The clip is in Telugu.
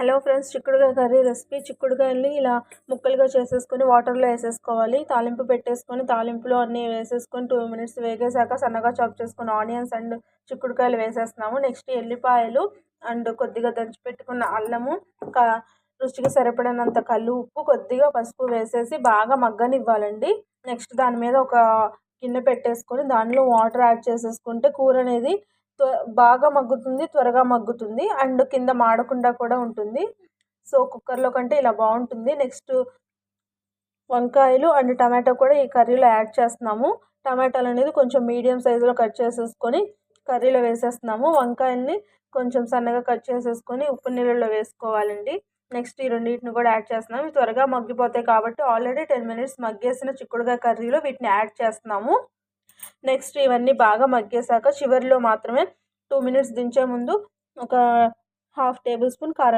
హలో ఫ్రెండ్స్, చిక్కుడుకాయ కర్రీ రెసిపీ. చిక్కుడుకాయల్ని ఇలా ముక్కలుగా చేసేసుకొని వాటర్లో వేసేసుకోవాలి. తాలింపు పెట్టేసుకొని తాలింపులో అన్నీ వేసేసుకొని 2 మినిట్స్ వేగేసాక సన్నగా చాప్ చేసుకున్న ఆనియన్స్ అండ్ చిక్కుడుకాయలు వేసేస్తున్నాము. నెక్స్ట్ ఎల్లిపాయలు అండ్ కొద్దిగా దంచి పెట్టుకున్న అల్లము, రుచికి సరిపడినంత కల్లు ఉప్పు, కొద్దిగా పసుపు వేసేసి బాగా మగ్గనివ్వాలండి. నెక్స్ట్ దాని మీద ఒక గిన్నె పెట్టేసుకొని దానిలో వాటర్ యాడ్ చేసేసుకుంటే కూర అనేది బాగా మగ్గుతుంది, త్వరగా మగ్గుతుంది అండ్ కింద మాడకుండా కూడా ఉంటుంది. సో కుక్కర్లో కంటే ఇలా బాగుంటుంది. నెక్స్ట్ వంకాయలు అండ్ టమాటో కూడా ఈ కర్రీలో యాడ్ చేస్తున్నాము. టమాటాలు అనేది కొంచెం మీడియం సైజులో కట్ చేసేసుకొని కర్రీలో వేసేస్తున్నాము. వంకాయల్ని కొంచెం సన్నగా కట్ చేసేసుకొని ఉప్పు నీళ్ళలో వేసుకోవాలండి. నెక్స్ట్ ఈ రెండింటిని కూడా యాడ్ చేస్తున్నాము. ఇవి త్వరగా మగ్గిపోతాయి కాబట్టి ఆల్రెడీ 10 మినిట్స్ మగ్గేసిన చిక్కుడుకాయ కర్రీలో వీటిని యాడ్ చేస్తున్నాము. నెక్స్ట్ ఇవన్నీ బాగా మగ్గేసాక చివరిలో మాత్రమే 2 మినిట్స్ దించే ముందు ఒక ½ టేబుల్ స్పూన్ కారం